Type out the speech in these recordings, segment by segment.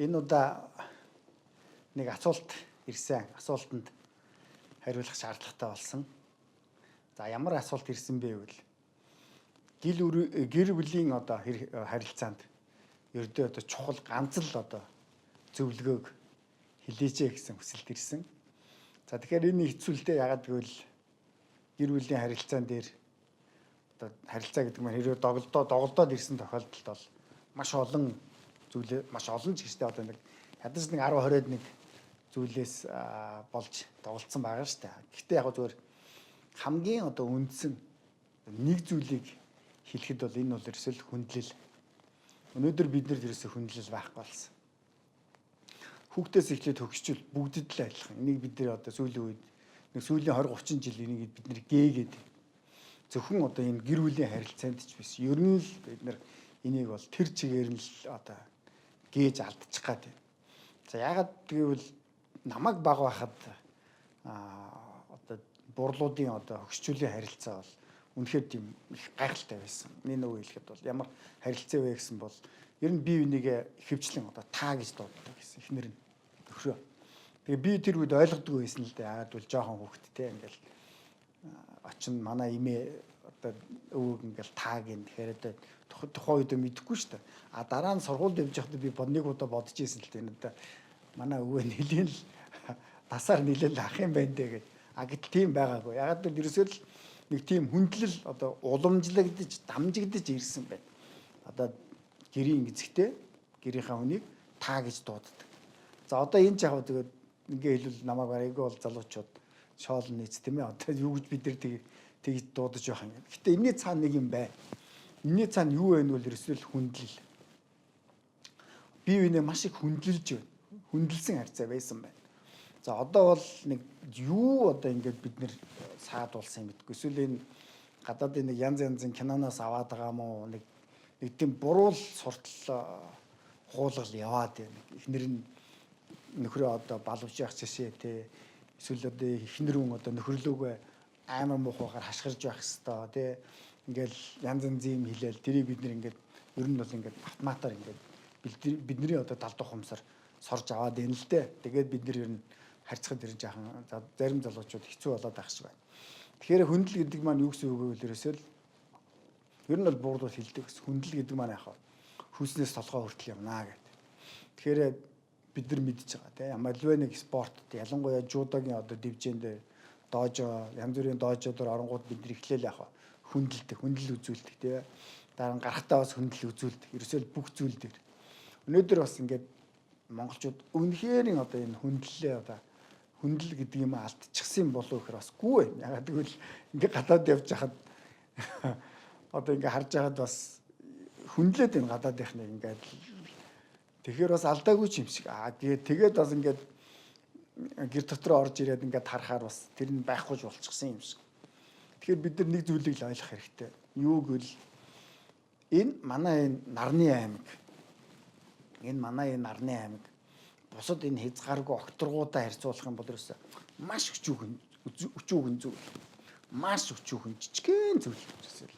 Энэ удаа нэг асуулт ирсэн. Асуултанд хариулах шаардлагатай болсон. За ямар асуулт ирсэн бэ гэвэл гэр бүлийн одоо харилцаанд ердөө одоо чухал ганц л одоо зөвлөгөөг хэлээч гэсэн хүсэлт ирсэн. За тэгэхээр энэ хэцүүлдэ ягаад гэвэл гэр бүлийн харилцаан дээр одоо харилцаа гэдэг нь хэрэг доголдоод ирсэн тохиолдолд бол маш олон зүйлээ маш олон ч гэжтэй одоо нэг ядаж нэг 10 20-д нэг зүйлээс болж тоглолцсон байгаа шүү дээ. Гэхдээ яг зүгээр хамгийн одоо үндсэн нэг зүйлийг хэлэхэд бол энэ бол ерөөсөө хүндлэл. Өнөөдөр бид нар ерөөсөө хүндлэл байхгүй болсон. Хүүхдээс эхлээд хөгшчүүл бүгдэд л адилхан. Энийг бид нэр одоо сүүлийн үед нэг сүүлийн 20 30 жил энийг бид нэр гээгээд зөвхөн одоо энэ гэр бүлийн харилцаанд ч биш. Ер нь л бид нар энийг бол тэр чигээр нь л одоо гээж алдчих гад байна. За ягаад гэвэл намайг баг байхад одоо бурлуудын одоо хөгшчүүлийн харилцаа бол үнэхээр тийм их гайхалтай байсан. Энэ үг хэлэхэд бол ямар харилцаа вэ гэсэн бол ер нь бие бинийгээ ихэвчлэн одоо таа гэж дууддаг гэсэн эхнэр нь өхрөө. Тэгээ би тэр үед ойлгодгүй байсан л дээ. Ягаад бол жоохон хүүхэдтэй ингээл очин манай имээ одоо өвөг ингээл тааг юм. Тэгэхээр одоо тухайн үед мэдэхгүй шүү дээ. А дараа нь сургуульд явж байхдаа би нэг удаа бодож ирсэн л дээ. Энэ одоо манай өвөө нэлээд л тасаар нэлээд ах юм байна дээ гэж. А гэтэл тийм байгаагүй. Ягаад гэвэл ерөөсөө л нэг тийм хүндлэл одоо уламжлагдаж, дамжигдаж ирсэн байна. Одоо гэрийн эзэгтэй гэрийнхаа хүнийг таа гэж дууддаг. За одоо энэ ч яг тэгээд ингээ хэлвэл намайг барайгүй бол залуучууд шоол нийц тийм ээ. Одоо юу гэж бид нар тэгж дуудаж байх юм. Гэтэ энэний цаана нэг юм байна. Энэний цаана юу вэ гэвэл ерөөсөө л хүндлэл. Бие биенээ маш их хүндлэлж байна. Хүндэлсэн харьцаа байсан байна. За одоо бол нэг юу одоо ингээд бид нэр саадуулсан юм гэдэггүй. Эсвэл энэ гадаадын нэг янз янзын киноноос аваад байгаа юм уу? Нэг тийм буруу суртал хуулгал яваад байна. Эхнэр нь нөхрөө одоо балвж явах чишээ те. Эсвэл одоо эхнэр хүн одоо нөхрлөөгөө амар муухайгаар хашгирж байх хэвээр те. Ингээл янз янзын юм хэлээл тэрийг бид нэр ингээд ер нь бол ингээд автоматар ингээд бидний одоо далд ухамсар сорж аваад байна л дээ. Тэгээд бид нэр ер нь харьцахад ирж яахан зарим залуучууд хэцүү болоод байх шиг байна. Тэгэхээр хүндэл гэдэг маань юу гэсэн үг вэ гэвэл ерөөсөө л ер нь бол буурлууд хэлдэг гэсэн. Хүндэл гэдэг маань яхаа хүснээс толгой хүртэл явнаа гэдэг. Тэгэхээр бид нар мэдж байгаа тийм ямалвэ нэг спортод ялангуяа жудогийн одоо дивжээнд доожо янз бүрийн доожодор оронгууд бид нар эхлээл яхаа хүндэлдэг, хүндэл үзүүлдэг тийм. Дараа нь гарахтаа бас хүндэл үзүүлдэг. Ерөөсөө л бүх зүйл дээр. Өнөөдөр бас ингээд монголчууд үнэхээр одоо энэ хүндлэлээ одоо хүндэл гэдэг юм алдчихсан болов гэхээр бас гүй байна. Ягаад гэвэл ингээ гадаад явж хахад одоо ингээ харж байгаад бас хүндлээд энэ гадаадынхныг ингээд тэгэхээр бас алдаагүй юм шиг. Тэгээд бас ингээд гэр дотор орж ирээд ингээд харахаар бас тэр нь байхгүй болчихсон юм шиг. Тэгэхээр бид нар нэг зүйлийг л ойлгох хэрэгтэй. Юу гэвэл энэ манай энэ нарны аймаг энэ манай энэ нарны аймаг бусад энэ хязгааргүй окторгуудаа харьцуулах юм бол ерөөсөө маш өчүүхэн зүйл. Маш өчүүхэн жижигхэн зүйл гэсэн.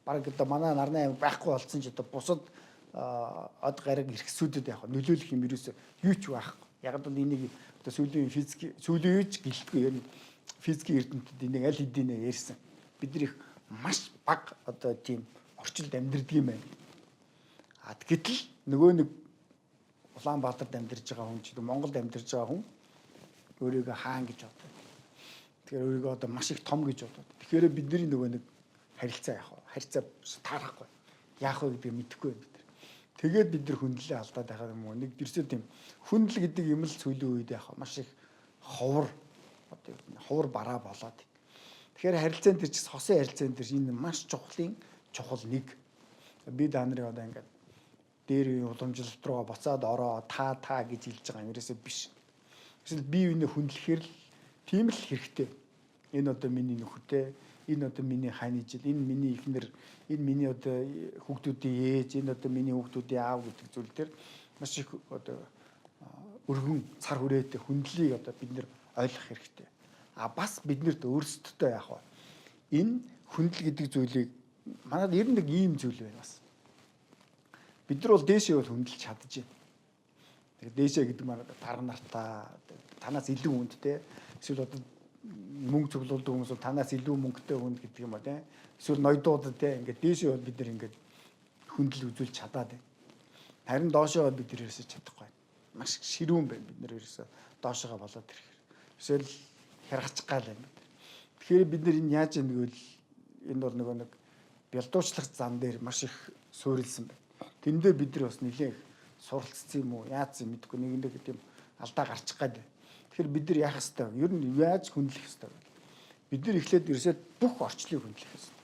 Бараг одоо манай нарны аймаг байхгүй болсон ч одоо бусад од гараг хэрэгсүүдэд яг нөлөөлөх юм ерөөсөө юу ч байхгүй. Яг л энийг одоо сүүлийн сүүлийн үеч гэлтгүй ер нь физикийн эрдэмтэд энийг аль хэдийнэ ярьсан. Бид нар их маш бага одоо тийм орчилд амьдэрдэг юм байна. Гэтэл нөгөө нэг Улаанбаатарт амьдарч байгаа хүн ч Монголд амьдарч байгаа хүн өөрийгөө хаан гэж боддог. Тэгэхээр өөрийгөө одоо маш их том гэж боддог. Тэгэхээр бидний нөгөө нэг харилцаа яах вэ? Харилцаа таарахгүй. Яах вэ гэдгийг мэдэхгүй байна бид нар. Тэгээд бид нар хүндлээ алдаад байгаа юм уу? Нэг ерөөсөө тийм хүндэл гэдэг юм л сүүлийн үед яах вэ? Маш их ховор бараа болоод. Тэгэхээр харилцаан дээр ч хосын харилцаан дээр энэ маш чухал нэг. Би та нарыг одоо ингээд дээр уламжлалт руу буцаад ороо та гэж хэлж байгаа юм ерөөсөө биш. Эсвэл бие биенээ хүндлэхээр л тийм л хэрэгтэй. Энэ одоо миний нөхөртэй, энэ одоо миний хань ижил, энэ миний эхнэр, энэ миний одоо хүүхдүүдийн ээж, энэ одоо миний хүүхдүүдийн аав гэдэг зүйл төр маш их одоо өргөн цар хүрээтэй хүндлийг одоо бид нэр ойлгох хэрэгтэй. Бас биднэрт өөрсдөө яах вэ? Энэ хүндэл гэдэг зүйлийг манайд ер нь нэг ийм зүйл байна бас. Бид нар бол дээшээ бол хүндэлж чадж байна. Тэгээд дээшээ гэдэг маань дарга нартаа танаас илүү үндтэй эсвэл одоо мөнгө цуглуулдаг хүмүүс бол танаас илүү мөнгөтэй хүн гэдэг юм ба тийм. Эсвэл ноёдууд тийм ингээд дээшээ бол бид нар ингээд хүндэл үзүүлж чадаад байна. Харин доошоо бид нар ерөөсөж чадахгүй. Маш ширүүн байна бид нар ерөөсөө доошоогоо болоод ирэхээр. Эсвэл хяргачих гал байна. Тэгэхээр бид нар энэ яаж яах гэвэл энэ бол нэг бялдуучлах зам дээр маш их суурилсан байна. Тэн дээр бид нар бас нэлээд суралцсан юм уу? Яац юм мэдэхгүй нэг тийм алдаа гарчих гад. Тэгэхээр бид нар яах ёстой вэ? Ер нь яаж хүндлэх ёстой вэ? Бид нар эхлээд ерөөсөө бүх орчлыг хүндлэх ёстой.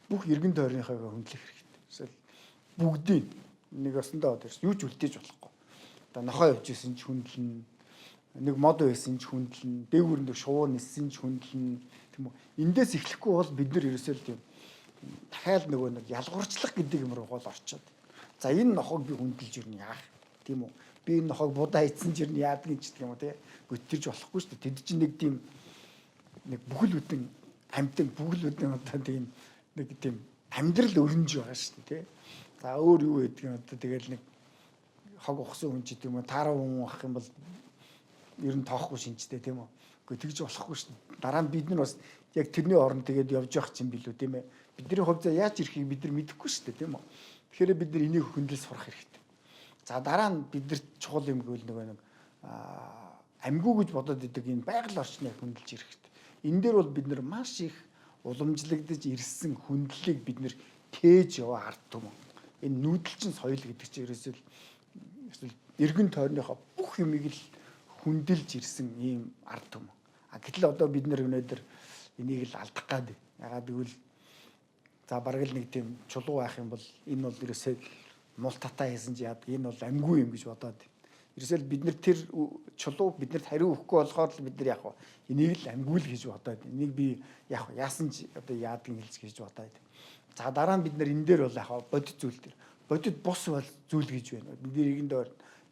Бүх эргэн тойрныхоо хүндлэх хэрэгтэй. Эсвэл бүгдийг нэг осондоо юу ч үлдээж болохгүй. Одоо нохоо явж исэн ч хүндлэн, нэг мод байсан ч хүндлэн, дээгүүр нэг шувуу ниссэн ч хүндлэн тийм үү. Эндээс эхлэхгүй бол бид нар ерөөсөө тийм дахиад нэг ялгуурчлах гэдэг юм руу гол орчоод. За энэ нохог би хүндэлж ирнэ яах тийм үү? Би энэ нохог будаа хийсэн ч ирнэ яадаг юм ч гэх юм уу тийм. Гүтэрж болохгүй шүү дээ. Тэд чинь нэг тийм нэг бүхэл бүтэн амьтан бүхэл бүтэн одоо тийм нэг тийм амьдрал өрнөж байгаа шүү дээ тийм. За өөр юу гэдэг юм одоо тэгэл нэг хог ухсан хүн ч гэдэг юм уу таараа хүн ах юм бол ер нь тоохгүй шинжтэй тийм үү. Гэхдээ тэгж болохгүй шүү дээ. Дараа нь бид нар бас яг тэрний оронд тэгээд явж явах чинь билүү тийм ээ. Бидний хувьд яаж ирэхийг бид нар мэдэхгүй шүү дээ тийм үү. Тэгэхээр бид нар энийг хөндлөж сурах хэрэгтэй. За дараа нь бидэрт чухал юм гэвэл нэг амьгүй гэж бодоод идэг энэ байгаль орчныг хөндлөж ирэх хэрэгтэй. Энэ дээр бол бид нар маш их уламжлагдаж ирсэн хөндлөлийг бид нар тээж яваа ард түмэн. Энэ нүүдэлчин соёл гэдэг чинь ерөөсөө эргэн тойрныхоо бүх юмыг л хүндэлж ирсэн ийм ард түмэн. Гэтэл одоо бид нар өнөөдөр энийг л алдах гад. Ягаад гэвэл за бараг л нэг тийм чулуу байх юм бол энэ бол ерөөсөө мул татаа хийсэн ч яадаг энэ бол амьгүй юм гэж бодоод. Ерөөсөө бид нар тэр чулуу биднэрт хариу өгөхгүй болохоор л бид нар яг энийг л амьгүй л гэж бодоод. Энийг би яг яасан ч одоо яадаг хэлж гэж бодоод. За дараа нь бид нар энэ дээр бол яг бодит зүйл дээр. Бодит бус бол зүйл гэж байна. Бид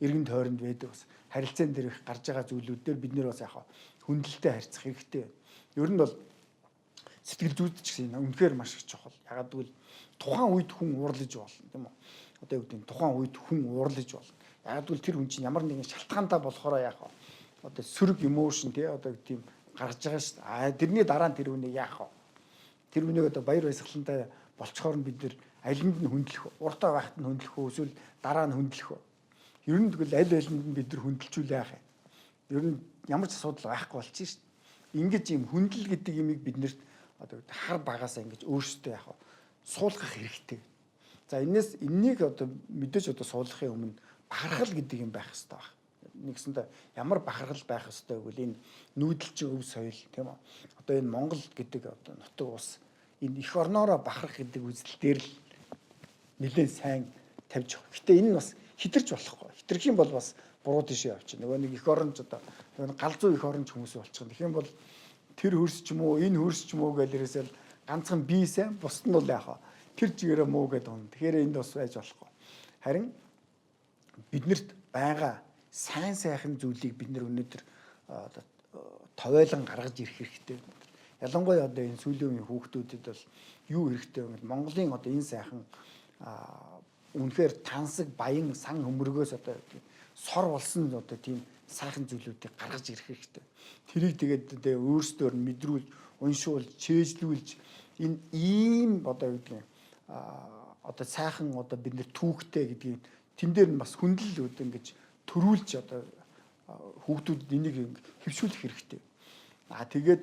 эргэн тойронд байдаг бас харилцаан дээр их гарч байгаа зүйлүүд дээр бид нар бас яг хүндлэлтэй харьцах хэрэгтэй байна. Ер нь бол сэтгэл зүйч гэсэн үнэхээр маш их чухал. Ягаад гэвэл тухайн үед хүн уурлаж болно тийм үү? Одоо юу гэдэг тухайн үед хүн уурлаж болно. Ягаад гэвэл тэр хүн чинь ямар нэгэн шалтгаантай болохоор яах вэ? Одоо сөрөг эмоушн тий одоо тийм гарч байгаа шүү дээ. Тэрний дараа нь тэр хүнийг яах вэ? Тэр хүнийг одоо баяр баясгалантай болцохоор нь бид нэр алинд нь хөндлөх, уртаа байхад нь хөндлөх үү эсвэл дараа нь хөндлөх үү? Ер нь тэгвэл аль алинд нь бид нар хөндлөжүүл яах юм? Ер нь ямар ч асуудал байхгүй болчих шүү дээ. Ингэж юм хөндлөл гэдэг юмыг бид нэрт одоо хар багасаа ингэж өөрсдөө яах вэ? Суулгах хэрэгтэй. За энэнийг одоо мэдээж одоо суулгахын өмнө бахархал гэдэг юм байх хэрэгтэй байна. Нэгсэндээ ямар бахархал байх хэрэгтэй гэвэл энэ нүүдэлчин өв соёл тийм үү? Одоо энэ Монгол гэдэг одоо нутаг ус энэ эх орноороо бахарх гэдэг үзэл дээр л нэлээд сайн тавьж байгаа. Гэтэ энэ бас хитэрч болохгүй. Хитрэх юм бол бас буруу тийшээ явчих. Нөгөө нэг эх оронч одоо галзуу эх оронч хүмүүс болчих. Тэгэх юм бол тэр хөрс ч юм уу энэ хөрс ч юм уу гэж ирээсэл ганцхан бие сайн бусд нь бол яах вэ? Тэр чигээрээ муу гэдэг юм. Тэгэхээр энд бас байж болохгүй. Харин биднэрт байгаа сайн сайхан зүйлийг бид нар өнөөдөр товойлон гаргаж ирэх хэрэгтэй. Ялангуяа одоо энэ сүүлийн үеийн хүүхдүүдэд бол юу хэрэгтэй вэ? Монголын одоо энэ сайхан үнэхээр тансаг баян сан хөмөргөөс одоо сор болсон одоо тийм сайхан зүйлүүдийг гаргаж ирэх хэрэгтэй. Тэрийг тэгээд өөрсдөр нь мэдрүүлж, уншуулж, чэйжлүүлж энэ ийм одоо юу гэдэг одоо сайхан одоо бид нэр түүхтэй гэдгийг тэн дээр нь бас хүндлэл үүд ингэж төрүүлж одоо хүүхдүүдэд энийг хэвшүүлэх хэрэгтэй. Тэгээд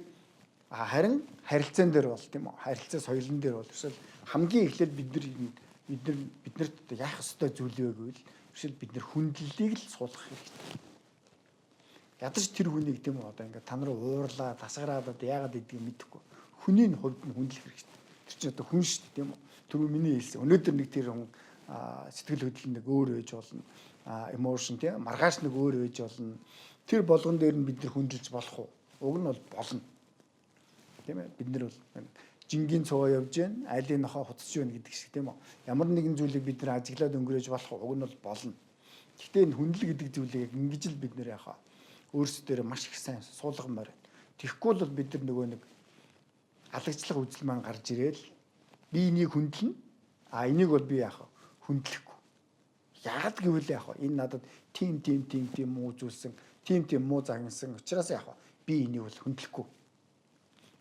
харин харилцаан дээр бол тийм үү? Харилцаа соёлн дээр бол эсвэл хамгийн эхлээд биднэрт яах ёстой зүйл вэ гэвэл эсвэл бид нар хүндлэлийг л суулгах хэрэгтэй. Ядаж тэр хүнийг тийм үү одоо ингээд та нар уурлаа, тасгараад одоо яагаад гэдгийг мэдэхгүй. Хүний хувьд нь хүндлэх хэрэгтэй. Тэр чинь одоо хүн шүү дээ тийм үү? Түрүү миний хэлсэн. Өнөөдөр нэг тэр хүн сэтгэл хөдлөл нэг өөр байж болно. Emotion тийм маргааш нэг өөр байж болно. Тэр болгон дээр нь бид нар хүндэлж болох уу? Уг нь бол болно. Тийм ээ бид нар бол жингийн цуваа явж гэн айлын нохоо хуцж байна гэдэг шиг тийм үү? Ямар нэгэн зүйлийг бид нар ажиглаад өнгөрөөж болох уу? Уг нь бол болно. Гэхдээ энэ хүндэл гэдэг зүйлийг ингэж л бид нар яхаа өөрсдөө маш их сайн суулгамаар байна. Тэгэхгүй бол бид нар нөгөө нэг алагчлах үзэл маань гарч ирээл би энийг хүндэлнэ. Энийг бол би яах вэ? Хүндлэхгүй. Яагаад гэвэл яг энэ надад тийм муу зүйлсэн, тийм муу загнасан учраас яг би энийг бол хөндлөхгүй.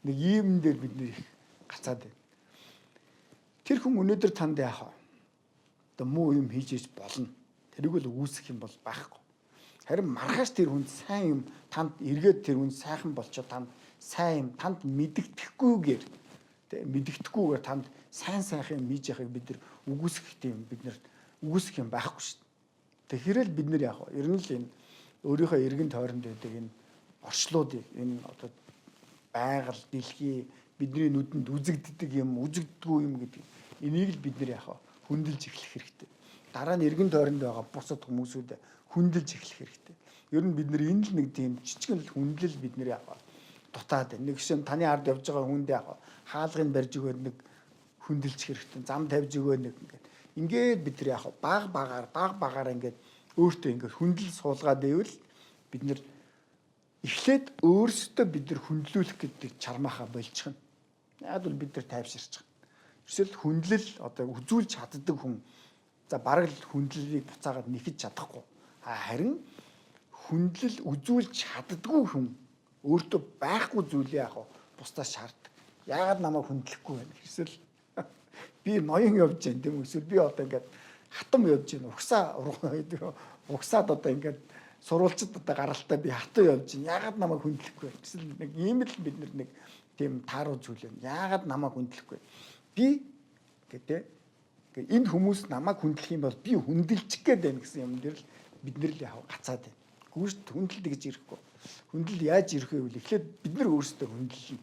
Нэг ийм дээр бид нэр гацаад байна. Тэр хүн өнөөдөр танд яг одоо муу юм хийж болно. Тэрийг л үүсэх юм бол байхгүй. Харин маргааш тэр хүн сайн юм танд эргээд тэр хүн сайхан болчоо танд сайн юм танд мэддэхгүйгээр мэддэхгүйгээр танд сайхан юм хийж яхахыг бид нар үгүйсэхтэй юм бид нар үгүйсэх юм байхгүй шүү дээ. Тэгэхээр л бид нар яг ер нь л энэ өөрийнхөө эргэн тойронд байдаг энэ орчлуудыг энэ одоо байгаль дэлхий бидний нүдэнд үзэгддэг юм үзэгддэггүй юм гэдэг энийг л бид нар яг хүндэлж эхлэх хэрэгтэй. Дараа нь эргэн тойронд байгаа бусад хүмүүсүүдэд хүндэлж эхлэх хэрэгтэй. Ер нь бид нар энэ л нэг тийм жижигэн л хүндлэл бид нар яг дутаад байна. Нэг шин таны ард явж байгаа хүнд яг хаалгыг барьж өгөөд нэг хүндэлж хэрэгтэй. Зам тавьж өгөө нэг ингээд бид нар яг баг багаар ингээд өөртөө ингээд хүндэл суулгаад байвал бид нар эхлээд өөрсдөө бид нар хүндлүүлэх гэдэг чармааха болчих нь. Яг бол бид нар тайвширч байгаа. Эсвэл хүндлэл одоо үзүүлж чаддаг хүн за бараг л хүндлэлийг буцаагаад нэхэж чадахгүй. Харин хүндлэл үзүүлж чаддаггүй хүн өөртөө байхгүй зүйлээ яг бусдаас шаарддаг. Яагаад намайг хүндлэхгүй байна? Эсвэл би ноён явж байна тийм үү? Эсвэл би одоо ингээд хатам явж байна. Угсаад одоо ингээд сурвалжид одоо гаралтай би хатуу явж байна. Яагаад намайг хүндлэхгүй байна? Эсвэл нэг ийм л бид нэг тийм тааруу зүйл байна. Яагаад намайг хүндлэхгүй? Би гэдэг энэ хүмүүс намайг хүндлэх юм бол би хүндэлчих гээд байна гэсэн юм дээр л бид нэр л яав гацаад байна. Гүйж хүндэлдэг гэж ирэхгүй. Хүндэл яаж ирэх вэ гэвэл эхлээд бид нар өөрсдөө хүндэлнэ.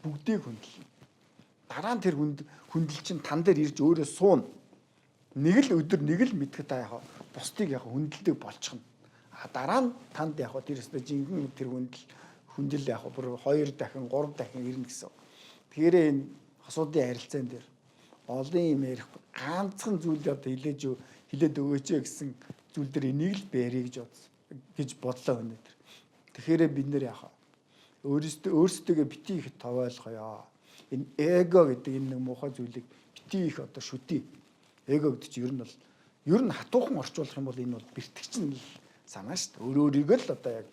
Бүгдийг хүндэлнэ. Дараа нь тэр хүндэл чинь тан дээр ирж өөрөө сууна. Нэг л өдөр нэг л мэдхэд та яав бусдыг яав хүндэлдэг болчихно. Дараа нь танд яав тэр өстө жинхэнэ тэр хүндэл яав бүр 2 дахин 3 дахин ирнэ гэсэн. Тэгэхээр энэ асуудлын харилцаан дээр олон юм ярихгүй ганцхан зүйл одоо хилээд өгөөч гэсэн зүйл дээр энийг л бэрий гэж бодлоо өнөөдөр. Тэгэхээр бид нэр яхаа өөрсдөө бити их товойлгоё. Энэ эго гэдэг энэ нэг муухай зүйлийг бити их одоо шүтээ. Эго гэдэг чинь ер нь хатуухан орчуулах юм бол энэ бол бэртгчин л санаа шүү дээ. Өөрийгөө л одоо яг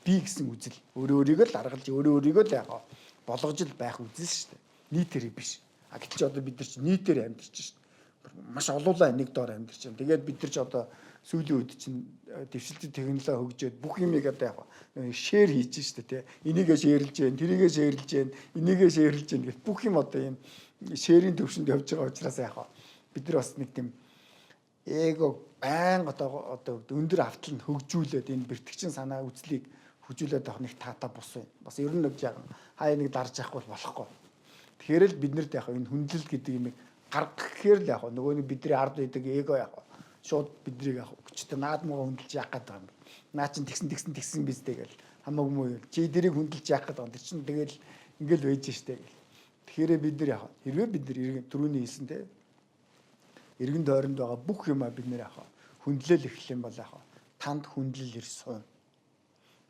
би гэсэн үзэл өөрийгөө л аргалж өөрийгөө л яхаа болгож л байх үзэл шүү дээ. Нийтээр биш. Гэтэл ч одоо бид нар чи нийтээр амьдарч шүү дээ. Маш олоолаа нэг доор амьдарч байна. Тэгээд бид нар ч одоо сүүлийн үед чинь дэвшилтийн технологи хөгжөөд бүх юмыг одоо яг шеэр хийж шүү дээ. Энийгээ шеэрлж जैन, тэрийгээ шеэрлж जैन, энийгээ шеэрлж जैन гэх бүх юм одоо юм шеэрийн төвшөнд явж байгаа учраас яг бид нар бас нэг тийм эго байнга одоо өндөр автал нь хөгжүүлээд энэ бэртгчин санаа үзлийг хөгжүүлээд авах нэг таата бус байна. Бас ер нь нэг хаяа нэг дарж авахгүй болохгүй. Тэгэхээр л бид нарт яг энэ хүндлэл гэдэг юм гаргах гэхээр л яг нөгөө нэг бидний ард байдаг эго яг шууд биднийг яг өчтө наадмаа хүндэлж яах гэдэг юм. Наа чин тэгсэн биздэй гэл хамаагүй муу. Чи дэрийг хүндэлж яах гэдэг юм. Тэр чин тэгэл ингээл байж штэ гэл. Тэгэхээр бид нар яг хэрвээ бид нар иргэн түрүүний хэлсэн те иргэн тойронд байгаа бүх юмаа бид нар яг хүндлэл эхлэх юм бол яг танд хүндлэл ирс суун.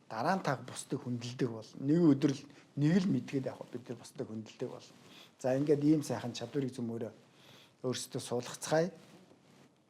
Дараа нь та бусдыг хүндэлдэг бол нэг өдөр л нэг л мэдгээд яг бид нар бусдыг хүндэлдэг бол. За ингээд ийм сайхан чадварыг зөвмөрөө өөрсдөө суулгацгаая.